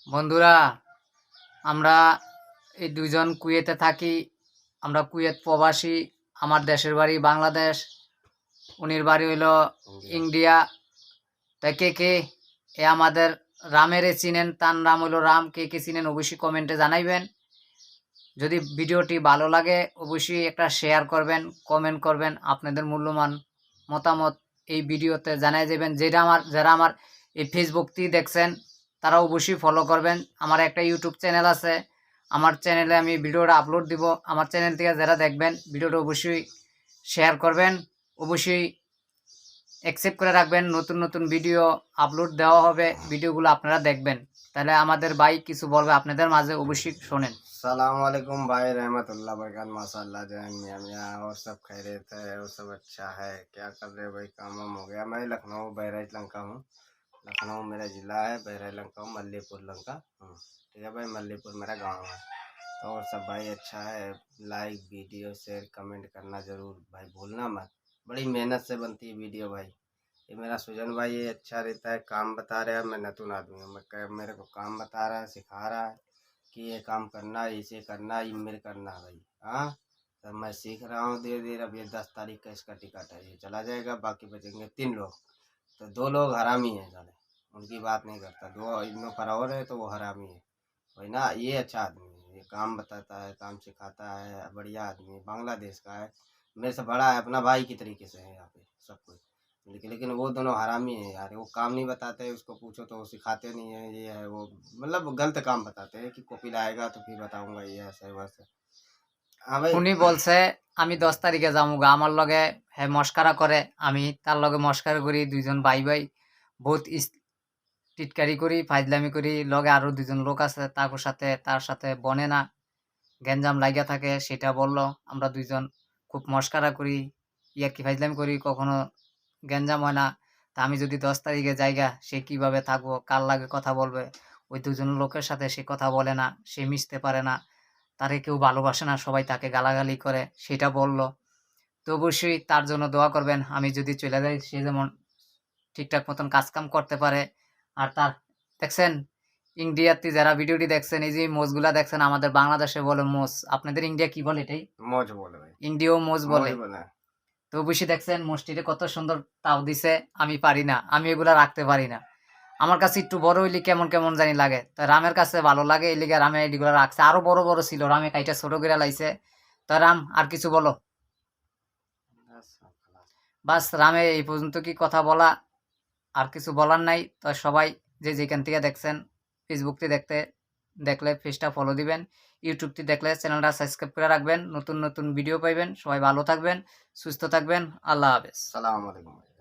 বন্ধুরা, আমরা এই দুইজন কুয়েতে থাকি। আমরা কুয়েত প্রবাসী। আমার দেশের বাড়ি বাংলাদেশ, উনির বাড়ি হইল ইন্ডিয়া। তাই কে কে এ আমাদের রামেরে চিনেন, তার নাম হইল রাম, কে কে চিনেন অবশ্যই কমেন্টে জানাইবেন। যদি ভিডিওটি ভালো লাগে অবশ্যই একটা শেয়ার করবেন, কমেন্ট করবেন, আপনাদের মূল্যবান মতামত এই ভিডিওতে জানাই দেবেন। যারা আমার এই ফেসবুকটি দেখছেন তারা অবশ্যই ফলো করবেন। আমার একটা ইউটিউব চ্যানেল আছে, আমার চ্যানেলে আমি ভিডিওটা আপলোড দিব। আমার চ্যানেল থেকে যারা দেখবেন ভিডিওটা অবশ্যই শেয়ার করবেন, অবশ্যই অ্যাকসেপ্ট করে রাখবেন। নতুন নতুন ভিডিও আপলোড দেওয়া হবে, ভিডিওগুলো আপনারা দেখবেন। তাহলে আমাদের ভাই কিছু বলবে আপনাদের মাঝে, অবশ্যই শোনেন। सलाम वालेकुम भाई, रहमतुल्लाह बरकात, माशाल्लाह, जैन मियाँ मियाँ और सब खैरियत है और सब अच्छा है। क्या कर रहे हो भाई? काम वाम हो गया? मैं लखनऊ बहराइच लंका हूँ। लखनऊ मेरा ज़िला है, बहराइच लंका हूँ, मल्लीपुर लंका। ठीक है भाई, मल्लीपुर मेरा गांव है। तो और सब भाई अच्छा है। लाइक वीडियो शेयर कमेंट करना ज़रूर भाई भूलना मत। बड़ी मेहनत से बनती है वीडियो भाई। ये मेरा सुजन भाई ये अच्छा रहता है, काम बता रहा है। मैं नतून आदमी हूँ, मेरे को काम बता रहा है, सिखा रहा है कि ये काम करना है, इसे करना है, ये मेरे करना है भाई। हाँ, तो मैं सीख रहा हूँ धीरे धीरे। अब ये 10 तारीख का इसका टिकट है, ये चला जाएगा। बाकी बचेंगे 3 लोग। तो 2 लोग हरामी हैं साले, उनकी बात नहीं करता। 2 इनमें पर और है तो वो हरामी है भाई ना। ये अच्छा आदमी है, ये काम बताता है, काम सिखाता है, बढ़िया आदमी है, बांग्लादेश का है, मेरे से बड़ा है, अपना भाई की तरीके से है यहाँ पे सब कुछ। लेकिन वो दोनों हरामी है यार। वो काम नहीं बताते, उसको पूछो तो वो सिखाते नहीं है। ये है वो, मतलब गलत काम बताते हैं कि कॉपी लाएगा तो फिर बताऊंगा, ये ऐसा है वैसा। हाँ भाई। উনি বলছে আমি 10 তারিখে যাবো গা, আমার লগে হ্যাঁ মস্কারা করে, আমি তার লগে মস্কারা করি, দুইজন ভাই ভাই বহুত টিটকারি করি, ফাইজলামি করি। লগে আরো দুইজন লোক আছে, তার সাথে বনে না, গ্যাঞ্জাম লাগিয়া থাকে, সেটা বলল। আমরা দুইজন খুব মস্কারা করি, ইয়ার্কি ফাইজলামি করি, কখনো গ্যাঞ্জাম হয় না। তা আমি যদি 10 তারিখে যাইগা, সে কিভাবে থাকবো, কার লাগে কথা বলবে? ওই দুজন লোকের সাথে সে কথা বলে না, সে মিশতে পারে না, তারে কেউ ভালোবাসে না, সবাই তাকে গালাগালি করে, সেটা বলল। তো অবশ্যই তার জন্য দোয়া করবেন। আমি যদি চলে যাই, সে যেমন ঠিকঠাক মতন কাজকাম করতে পারে। আর তার দেখছেন ইন্ডিয়াতে যারা ভিডিওটি দেখছেন, এই যে মোজগুলা দেখছেন, আমাদের বাংলাদেশে বলে মোজ, আপনাদের ইন্ডিয়া কি বলে এটাই? मौज बोले भाई, ইন্ডিয়াও মোজ বলে। मौज बोला है। তো অবশ্যই দেখছেন মোষটিতে কত সুন্দর তাও দিছে। আমি পারি না, আমি এগুলা রাখতে পারি না। আমার কাছে একটু বড় হইলে কেমন কেমন জানি লাগে। তো রামের কাছে ভালো লাগে, এই লিগে রামে এগুলো রাখছে। আরো বড় বড় ছিল, রামে কাইটা ছোট করে লাইছে। তো রাম আর কিছু বলো। बस अब खलास। বাস রামে এই পর্যন্ত কি কথা বলা, আর কিছু বলার নাই। তো সবাই যে যেখান থেকে দেখছেন, ফেসবুকটি দেখলে পেজটা ফলো দিবেন, ইউটিউবটি দেখলে চ্যানেলটা সাবস্ক্রাইব করে রাখবেন। নতুন নতুন ভিডিও পাইবেন। সবাই ভালো থাকবেন, সুস্থ থাকবেন। আল্লাহ হাফেজ। सलाम वालेकुम भाई।